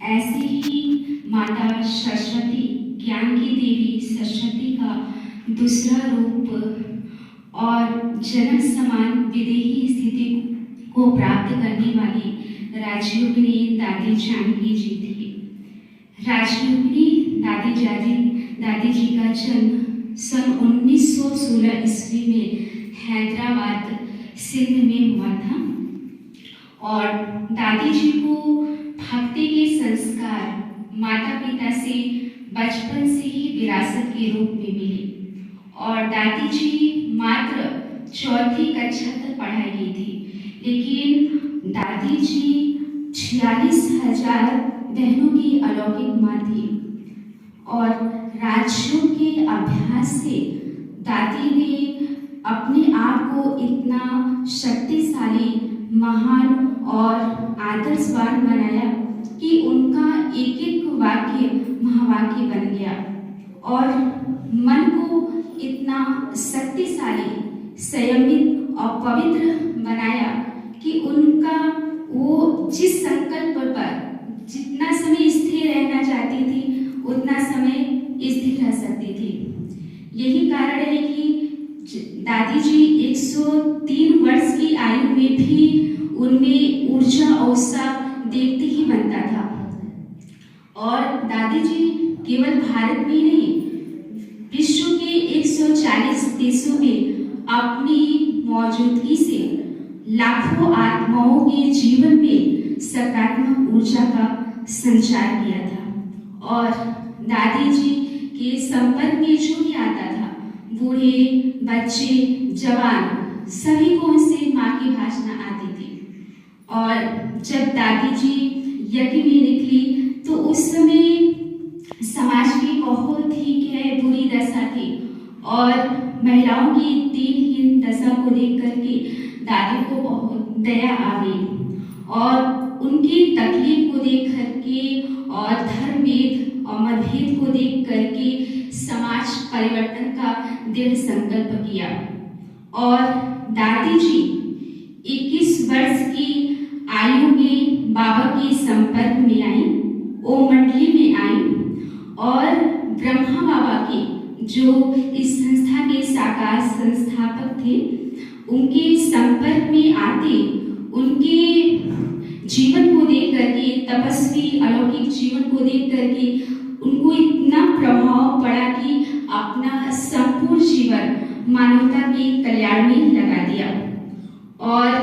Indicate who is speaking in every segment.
Speaker 1: ऐसे ही माता सरस्वती, ज्ञान की देवी सरस्वती का दूसरा रूप और जनक समान विदेही स्थिति को प्राप्त करने वाली राजयोगिनी दादी जानकी जी थी। राजयोगिनी दादी जी का जन्म सन 1916 ईस्वी में हैदराबाद सिंध में हुआ था और दादी जी को भक्ति के संस्कार माता पिता से बचपन से ही विरासत के रूप में मिले और दादी जी मात्र चौथी कक्षा तक पढ़ाई गई थी, लेकिन दादी जी 46,000 बहनों की अलौकिक माँ थी और राजयोग के अभ्यास से दादी ने अपने आप को इतना शक्तिशाली, महान और आदर्शवान बनाया कि उनका एक एक वाक्य महावाक्य बन गया और मन को इतना शक्तिशाली, संयमित और पवित्र बनाया कि उनका वो जिस संकल्प पर जितना समय स्थिर रहना चाहती थी उतना समय स्थिर रह सकती थी। यही कारण है कि दादी जी 103 वर्ष की आयु में भी उनमें ऊर्जा और उत्साह देखते ही बनता था और दादी जी केवल भारत में नहीं, विश्व के 140 देशों में अपनी मौजूदगी से लाखों आत्माओं के जीवन में सकारात्मक ऊर्जा का संचार किया था और दादी जी के संपर्क में जो भी आता था, बूढ़े, बच्चे, जवान, सभी को उनसे माँ की भाषा आती थी और जब दादी जी यज्ञ में निकली तो उस समय समाज की बहुत ही बुरी दशा थी और महिलाओं की दीनहीन दशा को देख करके दादी को बहुत दया आ गई और उनकी तकलीफ को देख करके और धर्मभेद और मतभेद को देख करके समाज परिवर्तन का दृढ़ संकल्प किया और दादी जी 21 वर्ष की आयु में बाबा के संपर्क में आई, ओम मंडली में आई और ब्रह्मा बाबा के जो इस संस्था के साकार संस्थापक थे उनके संपर्क में आते उनके जीवन को देख करके, तपस्वी अलौकिक जीवन को देख करके उनको इतना प्रभाव पड़ा कि अपना संपूर्ण जीवन मानवता के कल्याण में लगा दिया और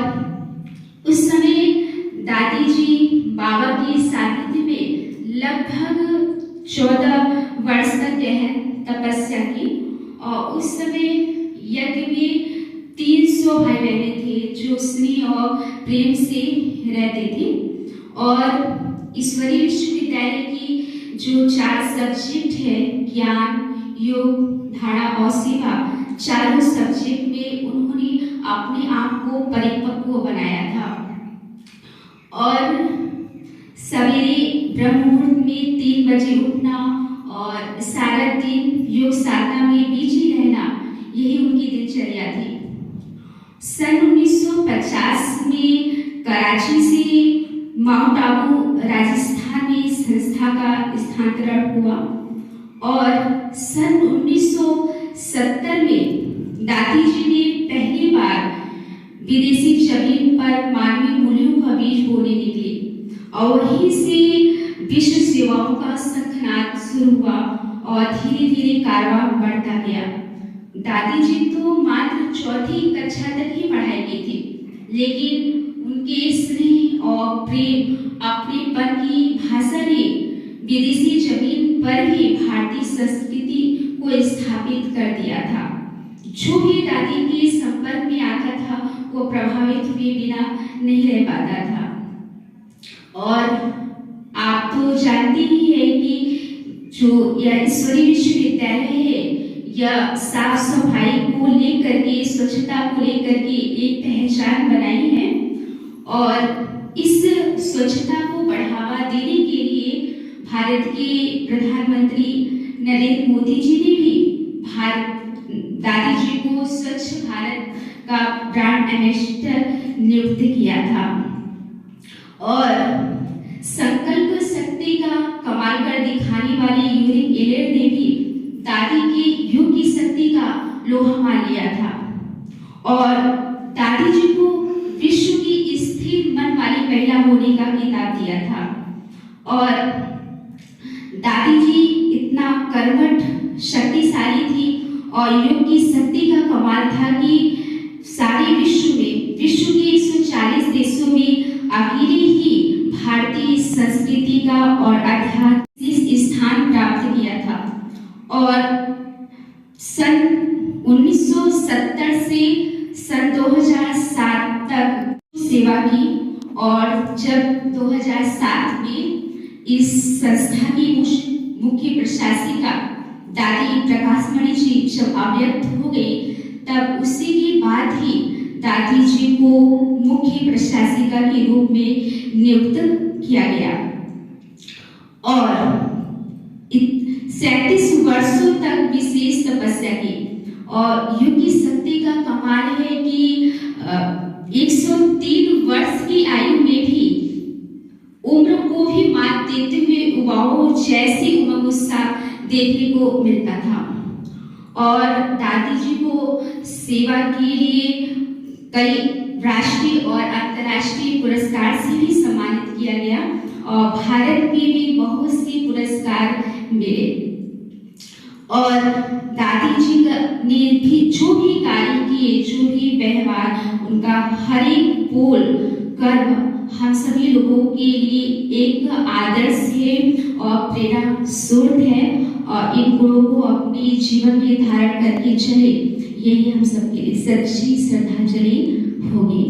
Speaker 1: उस समय दादी जी बाबा के सानिध्य में लगभग 14 वर्ष तक गहन तपस्या की और उस समय यज्ञ में 300 भाई बहने थे जो स्नेह और प्रेम से रहते थे और ईश्वरीय विश्वविद्यालय की जो 4 सब्जेक्ट है, ज्ञान, योग, धारणा और सेवा, चारों सब्जेक्ट में उन्होंने अपने आप को परिपक्व बनाया था और सवेरे ब्रह्म मुहूर्त में 3 बजे उठना और सारा दिन योग साधना में बिजी रहना, यही उनकी दिनचर्या थी। सन 1950 में कराची से माउंट आबू राजस्थान में संस्था का स्थानांतरण हुआ और सन 1970 में दादी जी ने पहली बार विदेशी जमीन पर मानवीय मूल्यों का बीज बोने निकले और वहीं से विश्व सेवाओं का शंखनाद शुरू हुआ और धीरे धीरे कारवां बढ़ता गया। दादी जी तो मात्र चौथी कक्षा तक ही पढ़ाई की थी, लेकिन उनके स्नेह और प्रेम, अपनेपन की भाषा ने विदेशी जमीन पर ही भारतीय संस्कृति को स्थापित कर दिया था। जो भी दादी के संपर्क में आता था वो प्रभावित हुए बिना नहीं रह पाता था और आप तो जानते ही है कि जो यह ईश्वरीय विश्वविद्यालय है यह साफ सफाई को लेकर के, स्वच्छता को लेकर के एक पहचान बनाई है और इस स्वच्छता को बढ़ावा देने के लिए भारत के प्रधानमंत्री नरेंद्र मोदी जी ने भी दादी जी को स्वच्छ भारत का ब्रांड एम्बेसडर नियुक्त किया था और संकल्प शक्ति का कमाल कर दिखाने वाली यूरिक एलियट ने भी दादी की युग की शक्ति का लोहा मान लिया था और दादी जी को विश्व की स्थिर मन वाली महिला होने का खिताब दिया था। और दादी जी इतना कर्मठ शक्तिशाली थी और युग की शक्ति का कमाल था कि सारे विश्व के 140 देशों में अकेले ही भारतीय संस्कृति का और आध्यात्मिक स्थान प्राप्त किया था। और सन 1970 से सन 2007 तक सेवा की और जब 2007 में इस संस्था की मुख्य प्रशासिका दादी प्रकाशमणि जी जब अव्यक्त हो गई, तब उसी के बाद ही दादी जी को मुख्य प्रशासिका के रूप में नियुक्त किया गया और 37 वर्षों तक विशेष तपस्या की। और युग की शक्ति का कमाल है कि 103 वर्ष की आयु में भी उम्र को भी मात देते हुए युवाओं जैसी उमंग उत्साह देखने को मिलता था। और दादी जी को सेवा के लिए कई राष्ट्रीय और अंतर्राष्ट्रीय पुरस्कार से भी सम्मानित किया गया और भारत में भी बहुत से पुरस्कार मिले। और दादी जी ने भी जो भी कार्य किए, जो भी व्यवहार, उनका हर एक बोल कर्म हम सभी लोगों के लिए एक आदर्श है और प्रेरणा स्रोत है और इन गुणों को अपने जीवन में धारण करके चले, यही हम सबके लिए सच्ची श्रद्धांजलि होगी।